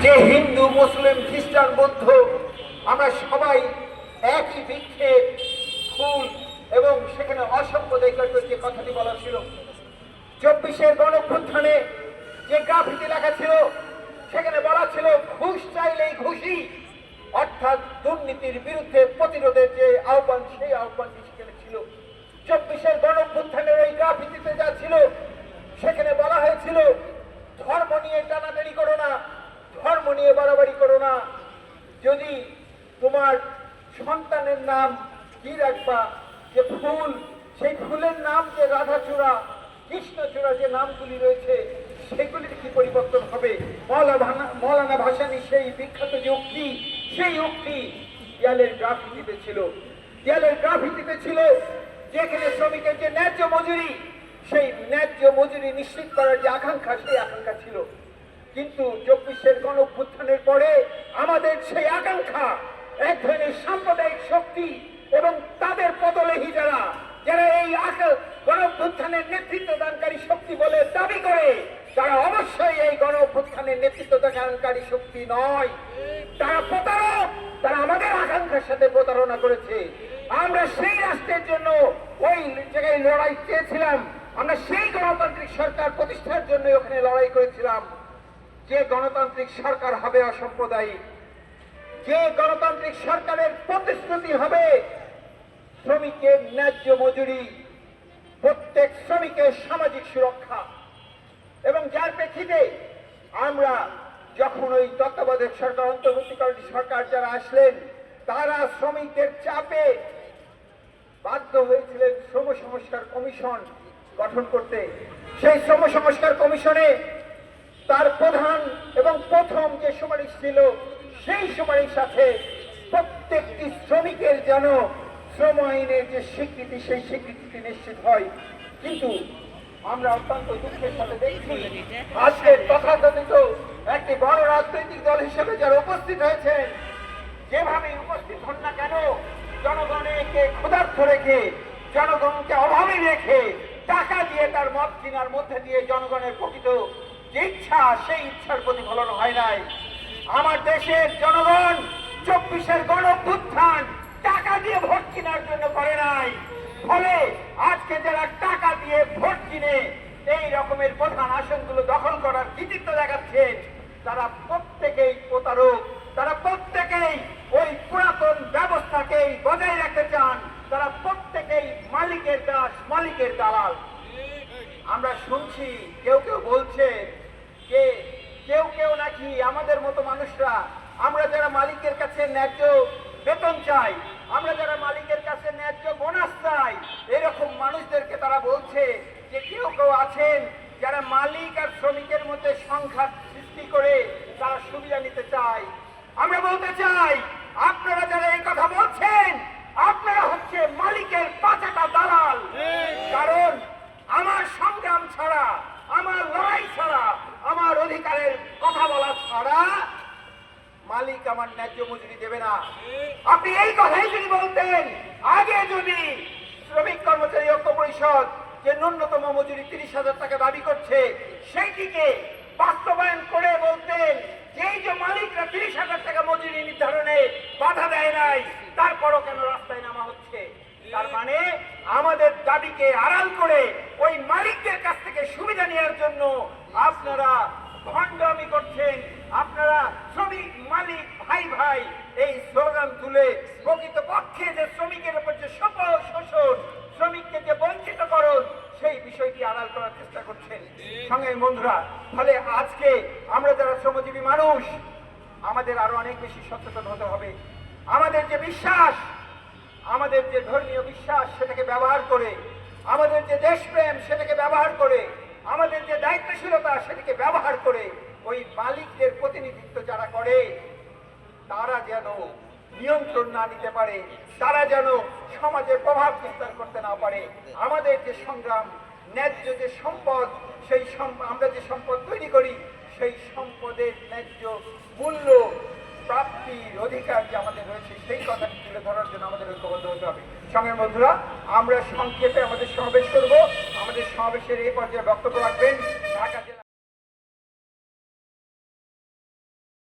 যে হিন্দু মুসলিম খ্রিস্টান বৌদ্ধ আমরা সবাই একই বৃক্ষে ফুল এবং সেখানে অসাম্প্রদায়িকতার যে কথাটি বলা ছিল, 24-এর গণঅভ্যুত্থানে যে গ্রাফিতি লেখা ছিল সেখানে বলা ছিল ঘুষ চাইলেই ঘুষি, অর্থাৎ দুর্নীতির বিরুদ্ধে প্রতিরোধের যে আহ্বান সেই আহ্বানটি সেখানে ছিল। 24-এর গণঅভ্যুত্থানের ওই গ্রাফিতিতে যা ছিল সেখানে বলা হয়েছিল ধর্ম নিয়ে টানাটানি করো না, ধর্ম নিয়ে বাড়াবাড়ি করো না, যদি তোমার সন্তানের নাম কি রাখবা, যে ফুল সেই ফুলের নাম যে রাধাচূড়া কৃষ্ণচূড়া যে নামগুলি রয়েছে সেগুলির কি পরিবর্তন হবে? মৌলানা ভাসানী সেই বিখ্যাত যে উক্তি, সেই উক্তি দেয়ালের গ্রাফিতিতে ছিল। দেয়ালের গ্রাফিতিতে ছিল যেখানে শ্রমিকের যে ন্যায্য মজুরি, সেই ন্যায্য মজুরি নিশ্চিত করার যে আকাঙ্ক্ষা, সেই আকাঙ্ক্ষা ছিল। কিন্তু 24-এর গণঅভ্যুত্থানের পরে আমাদের সেই আকাঙ্ক্ষা এক ধরনের সাম্প্রদায়িক শক্তি এবং তাদের পদলেহী যারা যারা এই গণঅভ্যুত্থানের নেতৃত্ব দানকারী শক্তি বলে দাবি করে, তারা অবশ্যই এই গণঅভ্যুত্থানের নেতৃত্ব দানকারী শক্তি নয়, তারা প্রতারক। তারা আমাদের আকাঙ্ক্ষার সাথে প্রতারণা করেছে। আমরা সেই রাষ্ট্রের জন্য ওই জায়গায় লড়াই চেয়েছিলাম, আমরা সেই গণতান্ত্রিক সরকার প্রতিষ্ঠার জন্য ওখানে লড়াই করেছিলাম, যে গণতান্ত্রিক সরকার হবে অসাম্প্রদায়িক, যে গণতান্ত্রিক সরকারের প্রতিশ্রুতি হবে শ্রমিকের ন্যায্য মজুরি, প্রত্যেক শ্রমিকের সামাজিক সুরক্ষা, এবং যার প্রেক্ষিতে আমরা যখন ওই তত্ত্বাবধায়ক সরকার অন্তর্বর্তীকালীন সরকার যারা আসলেন তারা শ্রমিকদের চাপে বাধ্য হয়েছিলেন শ্রম সংস্কার কমিশন গঠন করতে। সেই শ্রম সংস্কার কমিশনে তার প্রধান এবং প্রথম যে সুপারিশ ছিল সেই সুপারিশ সাথে প্রত্যেকটি শ্রমিকের যেন শ্রম আইনের যে স্বীকৃতি সেই স্বীকৃতিটি নিশ্চিত হয়। কিন্তু আমরা অত্যন্ত দুঃখের সাথে দেখছি আজকে তথাকথিত একটি বড় রাজনৈতিক দল হিসেবে যারা উপস্থিত হয়েছেন, যেভাবে উপস্থিত হন না কেন, জনগণকে ক্ষুধার্ত রেখে, জনগণকে অভাবে রেখে, টাকা দিয়ে তার মত কেনার মধ্যে দিয়ে জনগণের প্রকৃত যে ইচ্ছা সেই ইচ্ছার প্রতিফলন হয় নাই। আমার দেশের জনগণ 24-এর গণঅভ্যুত্থান টাকা দিয়ে ভোট কেনার জন্য করে নাই। ফলে আজকে যারা টাকা দিয়ে ভোট কিনে এই রকমের প্রধান আসনগুলো দখল করার কৃতিত্ব দেখাচ্ছেন, তারা প্রত্যেকেই প্রতারক, তারা প্রত্যেকেই ওই পুরাতন ব্যবস্থাকেই বজায় রাখতে চান, তারা প্রত্যেকেই মালিকের দাস, মালিকের দালাল। আমরা শুনছি কেউ কেউ বলছে যে কেউ নাকি আমাদের মতো মানুষরা, আমরা যারা মালিকের কাছে ন্যায্য বেতন চাই, আমরা যারা মালিকের কাছে ন্যায্য বোনাস চাই, এরকম মানুষদেরকে তারা বলছে যে কেউ আছেন যারা মালিক আর শ্রমিকের মধ্যে সংঘাত সৃষ্টি করে তারা সুবিধা নিতে চায়। আমরা বলতে চাই, আপনারা যারা এই কথা বলছেন আপনারা হচ্ছে মালিকের পাচাটা দালাল। কারণ আমার সংগ্রাম ছাড়া, আমার লড়াই ছাড়া, আমার অধিকারের কথা বলা ছাড়া মালিক আমার ন্যায্য মজুরি দেবে না। আপনি এই কথাই যদি বলতেন, আগে যদি শ্রমিক কর্মচারী ঐক্য পরিষদ যে ন্যূনতম মজুরি 30,000 টাকা দাবি করছে সেইটিকে বাস্তবায়ন করে বলতেন যে মালিকরা 30,000 টাকা মজুরি নির্ধারণে বাধা দেয় নাই, তারপরও কেন রাস্তায় নামা হচ্ছে? তার মানে আমাদের দাবিকে আড়াল করে ওই মালিকদের কাছ থেকে সুবিধা নেওয়ার জন্য আপনারা ভণ্ডামি করছেন। আপনারা শ্রমিক মালিক ভাই ভাই এই স্লোগান তুলে প্রকৃতপক্ষে যে শ্রমিকের উপর যে শোষণ, শ্রমিককে যে বঞ্চিত করণ, সেই বিষয়টি আড়াল করার চেষ্টা করছেন। সঙ্গে বন্ধুরা, ফলে আজকে আমরা যারা শ্রমজীবী মানুষ, আমাদের আরো অনেক বেশি সচেতন হতে হবে। আমাদের যে বিশ্বাস, আমাদের যে ধর্মীয় বিশ্বাস সেটাকে ব্যবহার করে, আমাদের যে দেশপ্রেম সেটাকে ব্যবহার করে, আমাদের যে দায়িত্বশীলতা সেটাকে ব্যবহার করে ওই মালিকদের প্রতিনিধিত্ব যারা করে তারা যেন নিয়ন্ত্রণ না নিতে পারে, তারা যেন সমাজে প্রভাব বিস্তার করতে না পারে। আমাদের যে সংগ্রাম, ন্যায্য যে সম্পদ, সেই আমরা যে সম্পদ তৈরি করি সেই সম্পদের ন্যায্য মূল্য প্রাপ্তির অধিকার যে আমাদের রয়েছে সেই কথাটি তুলে ধরার জন্য আমাদের ঐক্যবদ্ধ হতে হবে। সঙ্গে বন্ধুরা, আমরা সংক্ষেপে আমাদের সমাবেশ করব। আমাদের সমাবেশের এই পর্যায়ে বক্তব্য রাখবেন